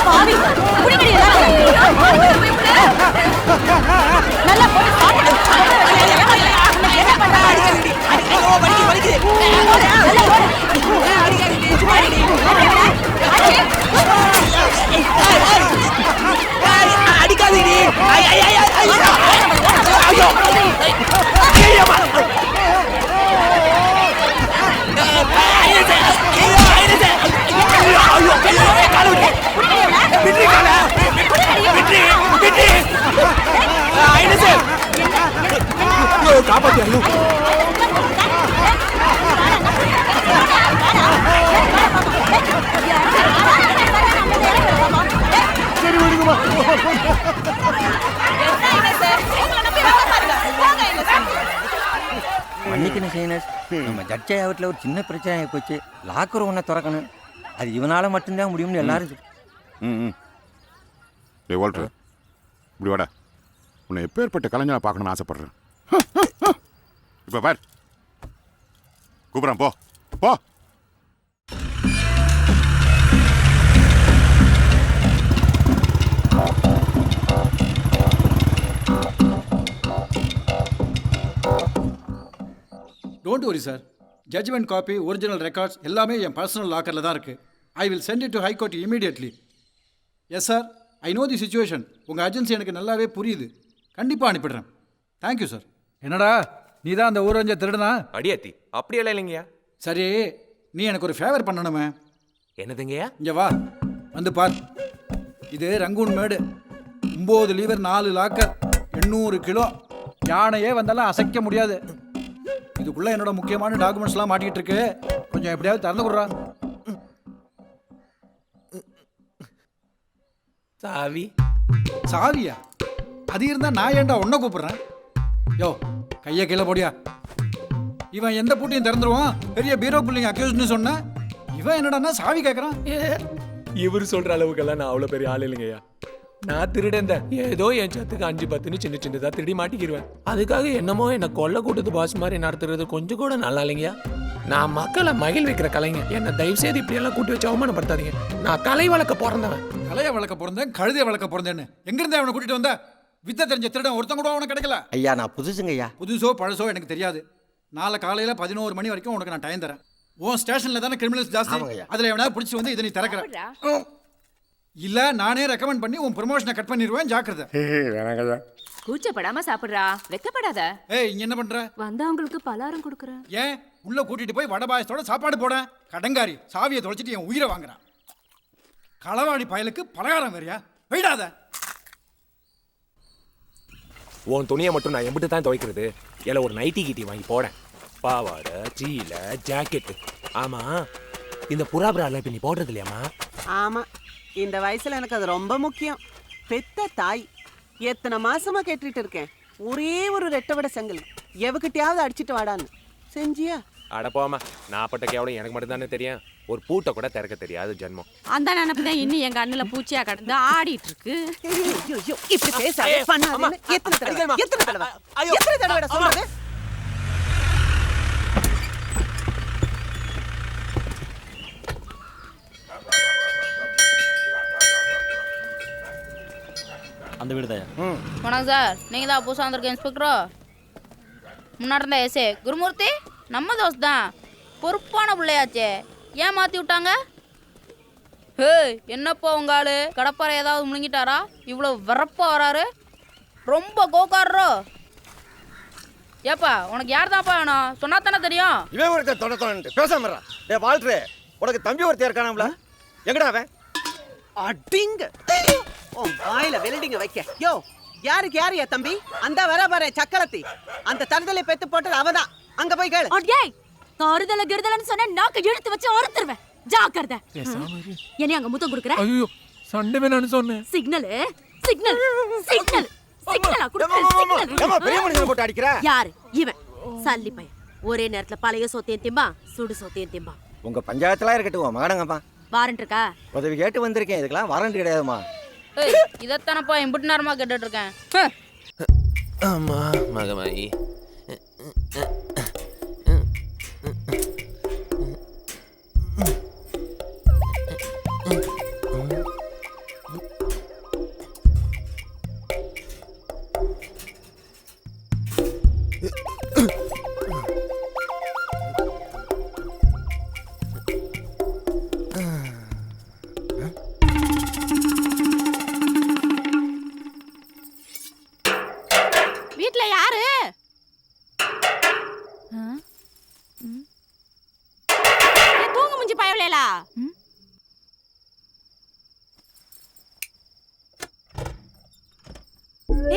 போடி. நல்லா போய் சாப்பிடு. என்ன பண்ற? அடிக்காதீடி. காப்பாத்தி சரி விடுங்கம்மா. மன்னிக்கணும் சைனஸ், நம்ம ஜட்ஜை வீட்டில் ஒரு சின்ன பிரச்சனை ஆகி போச்சு. லாக்கர் ஒன்றை திறக்கணும், அது இவனால் மட்டும்தான் முடியும்னு எல்லாரும் ஏ வால்டர், இப்படி வாடா. உன்னை எப்பேற்பட்ட கலைஞரை பார்க்கணும்னு ஆசைப்படுறேன். இப்போ பார், கூப்பிட்றேன், போ போ. Don't worry sir, judgement copy, original records எல்லாமே என் பர்சனல் லாக்கரில் தான் இருக்குது. I will send it to high court immediately. Yes sir, I know the situation. உங்கள் அர்ஜென்சி எனக்கு நல்லாவே புரியுது. கண்டிப்பாக அனுப்பிடுறேன். Thank you sir. என்னடா நீ தான் அந்த ஊரஞ்ச திருடுனா? அடியாத்தி அப்படியெல்லாம் இல்லைங்கய்யா. சரி, நீ எனக்கு ஒரு ஃபேவர் பண்ணணுமே. என்னதுங்கய்யா? இங்கே வா, வந்து பார். இது ரங்கூன் மேடு, 9 லீவர், 4 லாக்கர், 800 கிலோ. யானையே வந்தாலும் அசைக்க முடியாது. இதுக்குள்ள என்னோட முக்கியமான டாக்குமெண்ட்ஸ்லாம் மாட்டிக்கிட்டு இருக்கு. கொஞ்சம் எப்படியாவது திறந்து கொடுறா. சாவி? சாவியா? அது இருந்தா நான் ஏன்டா உன்னை கூப்பிடுறேன்? யோ, கையை கீழே போடியா. இவன் எந்த பூட்டையும் திறந்துருவான். பெரிய பீரோ புள்ளிங்க அக்யூஸ்ட்னு சொன்ன இவன் என்னடா சாவி கேட்கறான். இவர் சொல்ற அளவுக்கெல்லாம் நான் அவ்வளவு பெரிய ஆள் இல்லைங்கய்யா. நான் திருடன் தான். ஏதோ என் சத்துக்கு 5-10 சின்ன சின்னதா திருடி மாட்டிக்கிடுவேன். அதுக்காக என்னமோ என்ன கொல்ல கூட்டத்து பாஸ் மாதிரி நடத்துறது கொஞ்சம் கூட நல்லா இல்லைங்கய்யா. நான் மக்களை மகிழ் வைக்கிற கலைஞர். என்ன தயவு செய்து இப்படி எல்லாம் கூட்டி வச்சு அவமானப்படுத்தாதீங்க. நான் கலை வளர்க்க பிறந்தவன். கலையை வளர்க்க பிறந்தேன், கழுதையை வளர்க்க பிறந்தேன்னு எங்க இருந்தே அவனை கூட்டிட்டு வந்த? வித்த தெரிஞ்ச திருடன் ஒருத்தன் கூட அவனுக்கு கிடைக்கல. ஐயா, நான் புதுசுங்க ஐயா. புதுசோ பழசோ எனக்கு தெரியாது. நாளை காலையில 11 மணி வரைக்கும் உனக்கு நான் டைம் தரேன். உன் ஸ்டேஷன்ல தானே கிரிமினல்ஸ் ஜாஸ்தி. அதுல எவனா பிடிச்சி வந்து இதை நீ திறக்கிற இல்ல நானே ரெக்கமெண்ட் பண்ணி உன் ப்ரமோஷனை கட் பண்ணிடுவேன். ஜாக்கிரதை. கூச்சப்படாம சாப்பிடுறா, வெக்கப்படாத. ஏய், இங்க என்ன பண்ற? வந்தவங்களுக்கு பலகாரம் கொடுக்கறேன். ஏன் உள்ள கூட்டிட்டு போய் வடை பாயசத்தோட சாப்பாடு போட? கடங்காரி, சாவியை தொலைச்சிட்டு என் உயிரை வாங்குறான். களவாடி பயலுக்கு பலகாரம் வேறியா? போயிடாத. உன் துணியை மட்டும் நான் எப்படி தான் துவைக்கிறது? இல்லை ஒரு நைட்டி கீட்டி வாங்கி போடேன். பாவாடை, சீலை, ஜாக்கெட்டு. ஆமா, இந்த புறாபுரால இப்ப நீ போடுறது இல்லையாமா? ஆமா, இந்த வயசுல எனக்கு அது ரொம்ப முக்கியம். பெத்த தாய் எத்தனை மாசமா கேட்டுட்டு இருக்கேன். ஒரே ஒரு ரெட்டை விட செங்கல் எவகிட்டயாவது அடிச்சிட்டு வாடான்னு. செஞ்சியா? அட போமா, நான் பட்ட கேவலம் எனக்கு மட்டும் தானே தெரியும். ஒரு பூட்டை கூட திறக்க தெரியாது ஜென்மம். அந்த நினைப்பு தான் இன்னும் எங்க அண்ணில பூச்சியா கடந்து ஆடிட்டு இருக்கு. இப்படி பேசாத, பண்ணாதே. எத்தனை தடவை சொல்றது? அந்த வீடு தான். வணக்கம் சார், நீங்கள் தான் புதுசாக வந்திருக்க இன்ஸ்பெக்டரோ? முன்னாடி இருந்த எஸ்ஏ குருமூர்த்தி நம்ம தோஸ்த் தான். பொறுப்பான பிள்ளையாச்சே, ஏன் மாற்றி விட்டாங்க? ஹே, என்னப்பா உங்க ஆளு கடப்பாறை ஏதாவது முழுங்கிட்டாரா? இவ்வளோ வரப்பா வராரு, ரொம்ப கோக்காரோ. ஏப்பா உனக்கு யார் தான்ப்பா வேணும்? சொன்னா தானே தெரியும். இவன் ஒருத்தர் தொட பேசாம வால்ட்ரு, உனக்கு தம்பி ஒருத்தர் இருக்கானாம்ல, எங்கடா அவன்? அடிங்க வாயில வெல்டிங்க வைக்க. யோ, யாருக்கு யாரு என் தம்பி? அந்த வர பாரு சக்கரத்தி, அந்த தருதலை பெத்து போட்டது அவதான். அங்க போய் கேளு. அடேய், தருதல கிருதலன்னு சொன்னா நாக்க இழுத்து வச்சு ஒருத்தருவேன். ஜாக்கிரதை. என்ன அங்க முத்தம் குடுக்குற? ஐயோ, சண்டை வேணான்னு சொன்னேன். சிக்னல் சிக்னல் சிக்னல் சிக்னலா குடுக்குற? சிக்னல் ஏமா பெரிய மனுஷனை போட்டு அடிக்கிற? யாரு இவன்? சல்லி பையன். ஒரே நேரத்துல பழைய சோத்தையும் திம்பா, சுடு சோத்தையும் திம்பா. உங்க பஞ்சாயத்துல இருக்கட்டும் மகனங்கப்பா. வாரண்ட் இருக்கா? உதவி கேட்டு வந்திருக்கேன், இதுக்கெல்லாம் வாரண்ட் கிடையாதுமா. இதைத்தானப்பா இம்புட்டு நேரமா கேட்டுட்டு இருக்கேன். ஆமா மகமாயி. வீட்ல யாரு? தூங்க முஞ்சி பயவலேலா.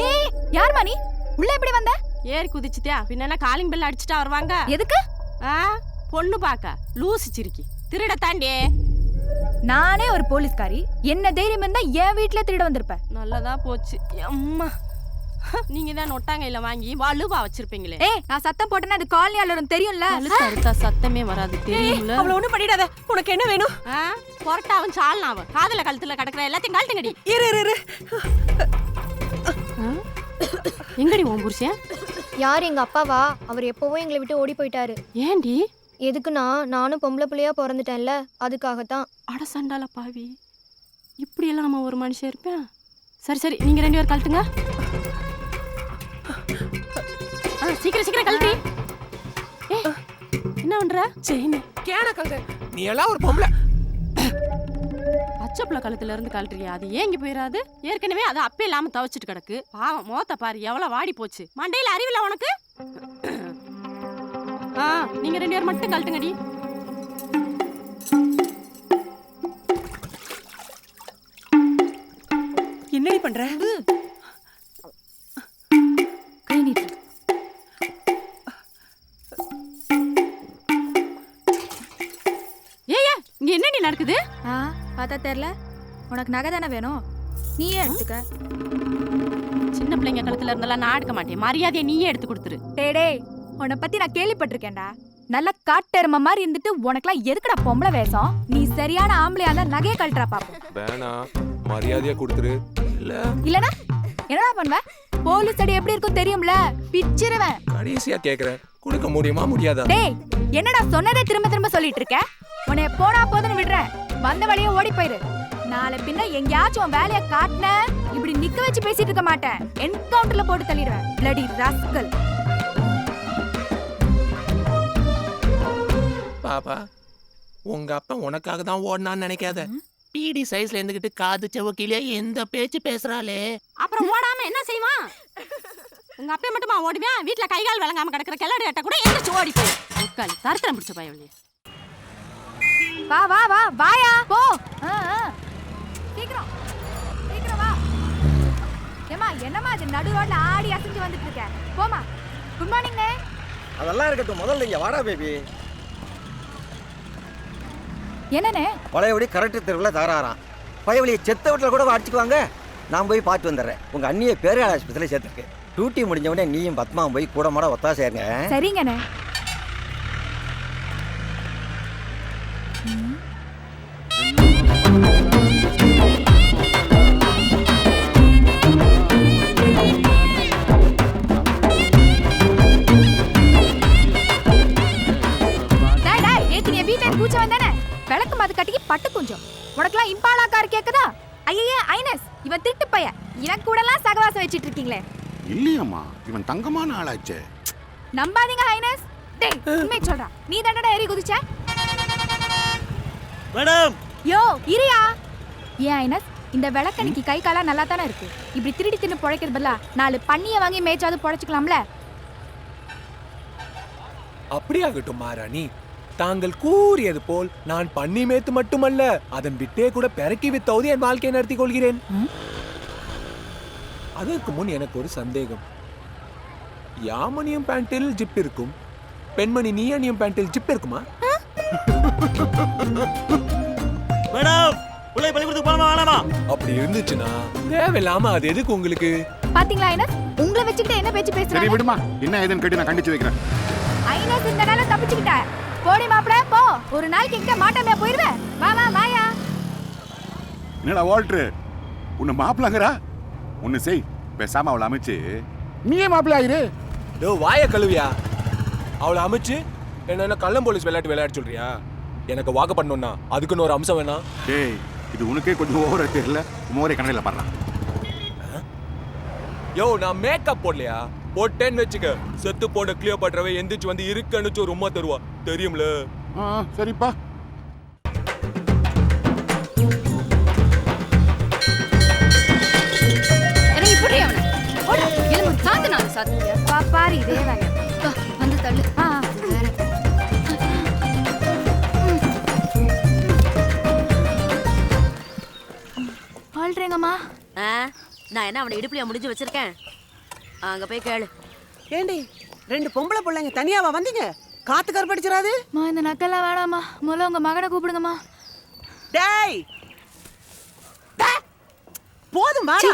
ஏய் யார் மணி? உள்ள எப்படி வந்த? ஏறி குதிச்சிட்டியா? பின்ன காலிங் பெல் அடிச்சிட்டா வருவாங்க. எதுக்கு? பொண்ணு பாக்க லூசு சிரிக்கி திருட தாண்டி. நானே ஒரு போலீஸ்காரி, என்ன தைரியம் இருந்தா என் வீட்ல திருட வந்திருப்ப. நல்லதா போச்சு. அம்மா நீங்க தான் நொட்டாங்கையில வாங்கி வலுவா வச்சிருப்பீங்களே. ஏய் நான் சத்தம் போட்டேன்னா அது காலனி அலரும் தெரியும்ல. கருத்தா சத்தமே வராது தெரியும்ல. அவள ஒண்ணும் பண்ணிடாத. உனக்கு என்ன வேணும்? பொரட்டாவும் சால்னாவும் காதல கழுத்துல கிடக்குற எல்லாத்தையும் கழட்டுங்கடி. இரு. எங்கடி உன் புருஷன்? யார் எங்க அப்பாவா? அவர் எப்பவும் எங்களை விட்டு ஓடி போயிட்டாரு. ஏண்டி? எதுக்குன்னா நானும் பொம்பளை பிள்ளையா பிறந்துட்டேன்ல, அதுக்காகத்தான். அட சண்டால பாவி, இப்படி எல்லாம் ஒரு மனுஷன் இருப்பேன். சரி நீங்க 2 பேரும் கழட்டுங்க. சீக்கிரம் கழட்டி. என்ன பண்ற? செயின் கேன கழுத. நீ எல்லாம் ஒரு பொம்பளை. பச்சைப்புள்ள கழுத்துல இருந்து கழட்டுறியா? அது ஏங்கி போயிடாது? ஏற்கனவே அது அப்பே இல்லாம துவைச்சிட்டு கிடக்கு. பாவம் மோத்த பாரு எவ்வளவு வாடி போச்சு. மண்டையில அறிவில்ல உனக்கு? நீங்க 2 பேரும் மட்டும் கழட்டுங்கடி. என்னடி பண்ற? கை நீட்டு. இங்க என்னடி நடக்குது? பார்த்தா தெரியல. உனக்கு நகை தானே வேணும், நீயே எடுத்துக்க. சின்ன பிள்ளைங்க கழுத்துல இருந்தெல்லாம் நான் எடுக்க மாட்டேன். மரியாதையை நீயே எடுத்து கொடுத்துரு. டேடே, உன்னை பத்தி நான் கேள்விப்பட்டிருக்கேன்டா. நல்லா காட்டெரும மாதிரி இருந்துட்டு உனக்குலாம் எதுக்குடா பொம்பளை வேஷம்? நீ சரியான ஆம்பளையா இருந்தா நகையை கழட்டுறா பாப்போம். வேணா, மரியாதையா கொடுத்துரு. இல்லனா என்னடா பண்ணுவ? போலீஸ் அடி எப்படி இருக்கும் தெரியும்ல, பிச்சிருவேன். கடைசியா கேக்குறேன், கொடுக்க முடியுமா முடியாதா? டேய் என்னடா சொன்னதே திரும்ப சொல்லிட்டு இருக்க? உன்னை போனா போதுன்னு விடுறேன், வந்த வழியே ஓடி போயிரு. நாளை பின்ன எங்கேயாச்சும் உன் வேலையை காட்டின இப்படி நிக்க வச்சு பேசிட்டு இருக்க மாட்டேன். என்கவுண்டர்ல போட்டு தள்ளிடுவேன். Bloody rascal. பாப்பா, உங்க அப்பா உனக்காக தான் ஓடனான்னு நினைக்காத. பீடி சைஸ்ல இருந்துகிட்டு காது செவக்கிலே எந்த பேச்சு பேசுறாளே. அப்புறம் ஓடாம என்ன செய்வான்? உங்க அப்பா மட்டுமா ஓடுவேன்? வீட்டுல கை கால் விளங்காம கிடக்குற கிளடி அட்டை கூட எந்திரிச்சு ஓடி போய் உட்கால் தருத்திரம் பிடிச்ச பயவள்ளி. வா வா வா வாயா போ. சீக்கிரம் வா. ஏமா என்னம்மா அது நடு ரோட்ல ஆடி அசைஞ்சு வந்துட்டு இருக்க? போமா. Good morning. அதெல்லாம் இருக்கட்டும், முதல்ல இங்க வாடா பேபி. என்னண்ணே? பழையபடி கரெக்ட் தெருவில் தகராறாம். பழையபடியை செத்த வீட்டில் கூட அடிச்சுக்குவாங்க. நான் போய் பார்த்து வந்துடுறேன். உங்க அண்ணியை பேரையாள ஆஸ்பத்திரியில் சேர்த்துருக்கு. டியூட்டி முடிஞ்ச உடனே நீயும் பத்மாவும் போய் கூட மாட ஒத்தாசையாருங்க. சரிங்கண்ணே. விளக்கு மாத்து கட்டிக்கு பட்டு குஞ்சம். உனக்குலாம் இம்பாலா கார் கேக்குதா? ஐயே ஐனஸ், இவன் திட்டு பையன். இவன் கூடலாம் சகவாசம் வச்சிட்டு இருக்கீங்களே. இல்லையம்மா, இவன் தங்கமான ஆளாச்சே. நம்பாதீங்க ஐனஸ். டேய் உண்மை சொல்றா, நீ தானடா ஏறி குதிச்ச? மேடம் யோ இரியா. ஏன் ஐனஸ், இந்த விளக்கணிக்கு கை காலா நல்லா தானே இருக்கு. இப்படி திருடி தின்னு பொழைக்கிறது பதிலா 4 பண்ணியை வாங்கி மேய்ச்சாவது பொழைச்சிக்கலாம்ல. அப்படியாகட்டும் மாராணி. தாங்கள் கூறியது போல் நான் பண்ணி மேத்து மட்டுமல்ல, அதன் விட்டே கூட பெருக்கி வித்தாவது என் வாழ்க்கையை நடத்திக் கொள்கிறேன். அதற்கு முன் எனக்கு ஒரு சந்தேகம். யாமணியும் பேண்டில் ஜிப் இருக்கும், பெண்மணி நீ அணியும் பேண்டில் ஜிப் இருக்குமா? மேடம் உள்ளே பள்ளிக்கூடத்துக்கு போலாமா வேணாமா? அப்படி இருந்துச்சுன்னா தேவையில்லாம அது எதுக்கு உங்களுக்கு? பாத்தீங்களா ஐனஸ், உங்களை வச்சுக்கிட்டு என்ன பேச்சு பேசுறாங்க? சரி விடுமா, என்ன ஏதுன்னு கேட்டு நான் கண்டிச்சு வைக்கிறேன். ஐனஸ் இந்த நாள தப்பிச்சுக்கிட்ட. போடி மாப்ள போ. ஒரு நாளைக்கு எங்க மாட்டாமே போயிடுவேன். வா வா வாயா. என்னடா வால்ட்ரு, உன்னை மாப்பிளங்கறா? ஒன்னு செய், பேசாம அவளை அமைச்சு நீயே மாப்பிள்ளை ஆயிரு. டோ வாய கழுவியா அவளை அமைச்சு என்ன கள்ளம் போலீஸ் விளையாட்டு சொல்றியா? எனக்கு வாக்கு பண்ணணும்னா அதுக்குன்னு ஒரு அம்சம் வேணாம். டேய் இது உனக்கே கொஞ்சம் ஓவரா தெரியல. மோரே கண்ணில் பாடுறான். யோ நான் மேக்கப் போடலையா? போட்டேன்னு வச்சுக்க செத்து போட கிளியோபாட்ராவை எந்திரிச்சு வந்து இருக்குன்னு ஒரு உமா தருவா தெரியும்ல. சரிப்பா. எனக்கு இப்படி அவனை ஓட எலும்பு சாத்து நான் சாத்து பாரு இதே வேலை. வந்து தள்ளு. வேற ஆள்றேங்கம்மா. நான் என்ன அவனை இடுப்புலையா முடிஞ்சு வச்சிருக்கேன்? அங்க போய் கேளு. ஏண்டி 2 பொம்பளை பிள்ளைங்க தனியாவா வந்தீங்க? காத்து கருப்படிச்சிடாது. இந்த நக்கெல்லாம் வேணாம்மா, முதல்ல உங்க மகனை கூப்பிடுங்கம்மா. டேய் போதும் வாடா.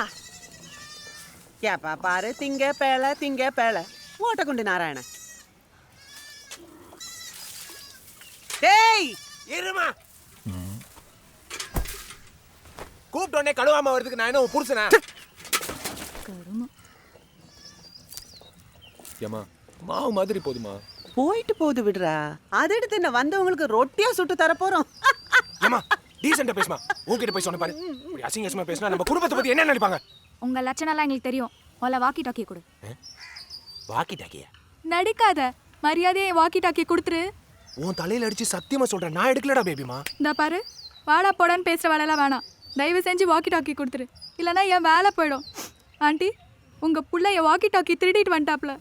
ஏப்பா பாரு திங்க பேள ஓட்டக்குண்டு நாராயண. டேய் இருமா கூப்பிட்டோன்னே கழுவாம வரதுக்கு நான் என்ன புருஷனா? ஏமா மாவு மாதிரி போதுமா? போயிட்டு போது விடுறா. அதை எடுத்து என்ன வந்தவங்களுக்கு ரொட்டியா சுட்டு தர போறோம். ஏமா டீசெண்டா பேசுமா. உன்கிட்ட போய் சொன்ன பாரு. இப்படி அசிங்க அசிங்கமா பேசினா நம்ம குடும்பத்தை பத்தி என்ன நினைப்பாங்க? உங்க லட்சணம்லாம் எங்களுக்கு தெரியும். முதல்ல வாக்கி டாக்கி கொடு. வாக்கி டாக்கியா? நடிக்காத, மரியாதையை வாக்கி டாக்கி கொடுத்துரு. உன் தலையில அடிச்சு சத்தியமா சொல்றேன் நான் எடுக்கலடா பேபிமா. இந்த பாரு, வாடா போடான்னு பேசுற வேலையெல்லாம் வேணாம். தயவு செஞ்சு வாக்கி டாக்கி கொடுத்துரு, இல்லைன்னா என் வேலை போயிடும். ஆண்டி, உங்க புள்ள என் வாக்கி டாக்கி திருடிட்டு வந்துட்டாப்ல.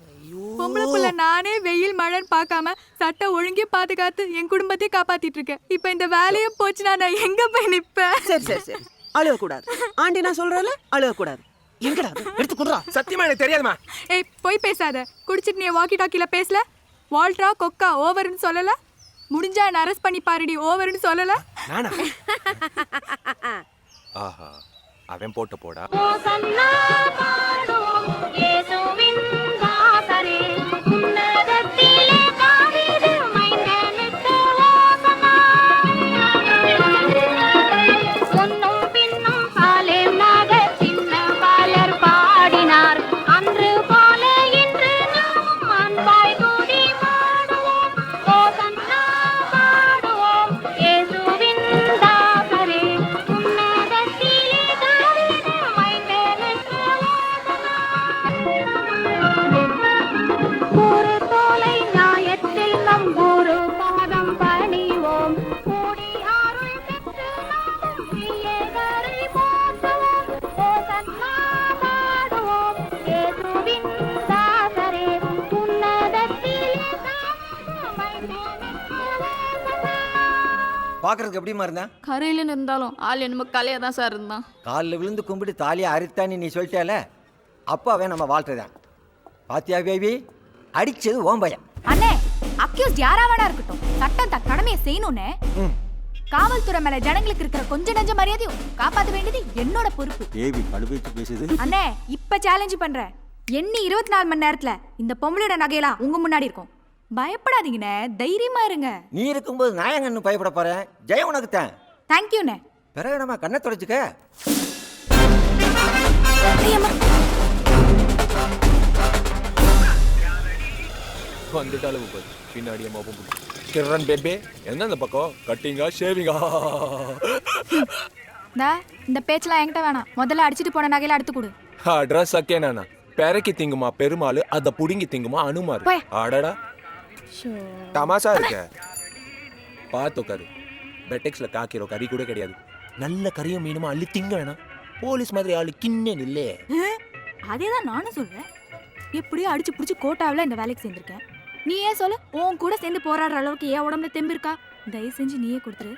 பொம்பளை புள்ள நானே வெயில் மழைன்னு பார்க்காம சட்டை ஒழுங்கே பாதுகாத்து என் குடும்பத்தையும் காப்பாத்திட்டு இருக்கேன். இப்ப இந்த வேலையும் போச்சுன்னா நான் எங்க போய் நிப்பேன்? சரி அழுக கூடாது ஆண்டி, நான் சொல்றேன்ல அழுக கூடாது. எங்கடா எடுத்து குடுறா. சத்தியமா எனக்கு தெரியாதுமா. ஏய் போய் பேசாத. குடிச்சிட்டு நீ வாக்கி டாக்கில பேசல. வால்ட்ரா கொக்கா ஓவர்னு சொல்லல. முடிஞ்சா என்ன அரெஸ்ட் பண்ணி பாருடி ஓவர்னு சொல்லல. நானா? ஆஹா அவன் போட்டு போடா. பார்க்கறதுக்கு எப்படிமா இருந்தா? கரையில இருந்தாலும் ஆள் என்னமோ கலையா தான் சார் இருந்தான். காலில் விழுந்து கும்பிட்டு தாலியை அறுத்தான்னு நீ சொல்லிட்டேல, அப்போ அவன் நம்ம வாழ்த்துதான். பாத்தியா பேபி, அடிச்சது ஓம் பையன். அண்ணே, அக்யூஸ்ட் யாரா வேணா இருக்கட்டும், சட்டம் தன் கடமையை செய்யணும்னே. காவல்துறை மேல ஜனங்களுக்கு இருக்கிற கொஞ்ச நஞ்ச மரியாதையும் காப்பாற்ற வேண்டியது என்னோட பொறுப்பு. பேபி கடுப்பேச்சு பேசுது. அண்ணே, இப்ப சேலஞ்ச் பண்றேன். எண்ணி 24 மணி நேரத்துல இந்த பொம்பளையோட நகையெல்லாம் உங்க முன்னாடி இருக்கும். பயப்படாதீங்கண்ணே, தைரியமா இருங்க. நீ இருக்கும்போது நான் எங்கன்னு பயப்பட போறேன்? ஜெயம் உனக்கு தான். தேங்க்யூண்ணே. பிறகு நம்ம கண்ணை தொடச்சுக்க. வந்துட்டாலும் பின்னாடி அம்மா கிரண் பேபே என்ன இந்த பக்கம் கட்டிங்கா ஷேவிங்கா? இந்த பேச்செல்லாம் என்கிட்ட வேணாம். முதல்ல அடிச்சுட்டு போன நகையில அடுத்து கொடு. ட்ரெஸ் அக்கேனா பெரக்கி திங்குமா பெருமாள், அதை புடுங்கி திங்குமா அனுமாரு. ஆடடா தமாசா இருக்க. பார்த்து உட்காரு. பெட்டெக்ஸ்ல காக்கிற கறி கூட கிடையாது. நல்ல கறியும் மீனுமா அள்ளி திங்க வேணாம். போலீஸ் மாதிரி ஆளு கிண்ணே இல்லே. அதேதான் நானும் சொல்றேன். எப்படியோ அடிச்சு புடிச்சு கோட்டாவில் இந்த வேலைக்கு சேர்ந்திருக்கேன். நீ ஏன் சொல்லு, உன் கூட சேர்ந்து போராடுற அளவுக்கு ஏன் உடம்புல தெம்பு இருக்கா? தயவு செஞ்சு நீயே கொடுத்துரு.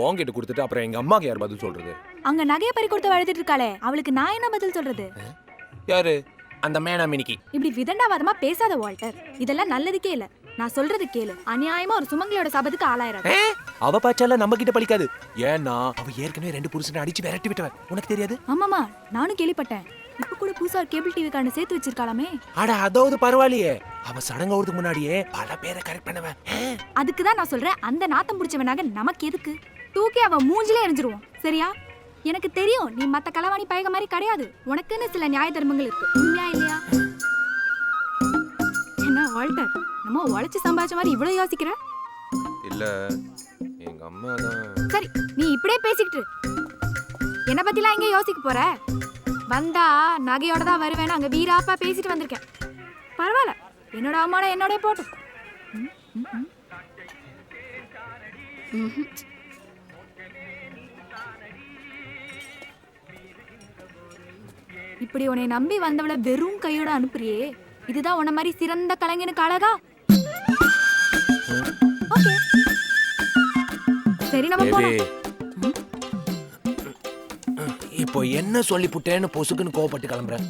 உன்கிட்ட கொடுத்துட்டு அப்புறம் எங்க அம்மாக்கு யார் பதில் சொல்றது? அங்க நகைய பறி கொடுத்து வளர்த்துட்டு இருக்காளே, அவளுக்கு நான் என்ன பதில் சொல்றது? யாரு அந்த மேனா மினிக்கி? இப்படி விதண்டாவாதமா பேசாத வால்டர், இதெல்லாம் நல்லதுக்கே இல்ல. நான் சொல்றது கேளு. அநியாயமா ஒரு சுமங்கலியோட சபத்துக்கு ஆளாயிராது. அவ பாச்சால நம்ம கிட்ட பலிக்காது. ஏன்னா அவ ஏற்கனவே 2 புருஷனை அடிச்சு விரட்டி விட்டவன். உனக்கு தெரியாது? ஆமாமா, நானும் கேள்விப்பட்டேன். இப்ப கூட புதுசா ஒரு கேபிள் டிவி கார்டு சேர்த்து வச்சிருக்காளாமே. அட அதாவது பரவாயில்லையே. அவ சடங்காவதுக்கு முன்னாடியே பல பேரை கரெக்ட் பண்ணவன். அதுக்குதான் நான் சொல்றேன், அந்த நாத்தம் பிடிச்சவனாக நமக்கு எதுக்கு? தூக்கி அவ மூஞ்சிலே எரிஞ்சிருவோம். சரியா? எனக்கு தெரியும் நீ மத்த களவாணி பயக மாதிரி கிடையாது. உனக்குன்னு சில நியாய தர்மங்கள் இருக்கு. உண்மையா இல்லையா? என்ன வால்டர், நம்ம உழைச்சு சம்பாதிச்ச மாதிரி இவ்வளவு யோசிக்கிற? இல்ல எங்க அம்மா தான். சரி, நீ இப்படியே பேசிக்கிட்டு என்ன பத்திலாம் எங்க யோசிக்க போற? வந்தா நகையோட தான் வருவேன்னு அங்க வீராப்பா பேசிட்டு வந்திருக்கேன். பரவாயில்ல, என்னோட அம்மாவோட என்னோட போட்டும். இப்படி உன்னை நம்பி வந்தவளை வெறும் கையோட அனுப்புறியே, இதுதான் உன்ன மாதிரி சிறந்த கலைஞனுக்கு அழகா? ஓகே, சரி நம்ம போலாம். இப்போ என்ன சொல்லி புட்டேன்னு பொசுக்குன்னு கோவப்பட்டு கிளம்புறேன்.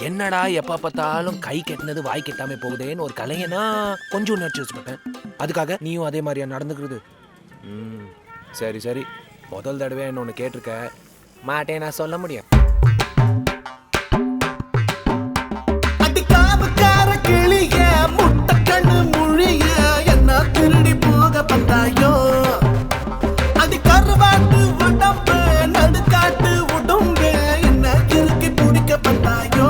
என்னடா எப்ப பார்த்தாலும் கை கெட்டினது வாய் கெட்டாம போகுதேன்னு ஒரு கலைஞனா கொஞ்சம் உணர்ச்சி வச்சுப்பட்டேன். அதுக்காக நீயும் அதே மாதிரியா நடந்துக்கிறது? சரி சரி, முதல் தடவை என்ன ஒன்று கேட்டிருக்க மாட்டேன் நான் சொல்ல முடியும். முட்டை கண்ணு முழிய என்ன திருடி போக பந்தாயோ, அது கருவாட்டு உடம்பு நடுக்காட்டு உடம்பு என்ன கிறுக்கி பிடிக்க பந்தாயோ.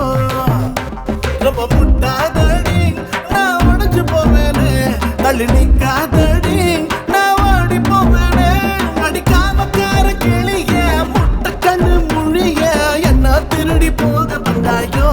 ரொம்ப முட்டாதடி நான் உடஞ்சு போவேனே, தள்ளி நிக்காதடி நான் ஓடி போவேனே. அடிக்காமக்கார கிளிய முட்டை கண்ணு முழிய என்ன திருடி போக பந்தாயோ.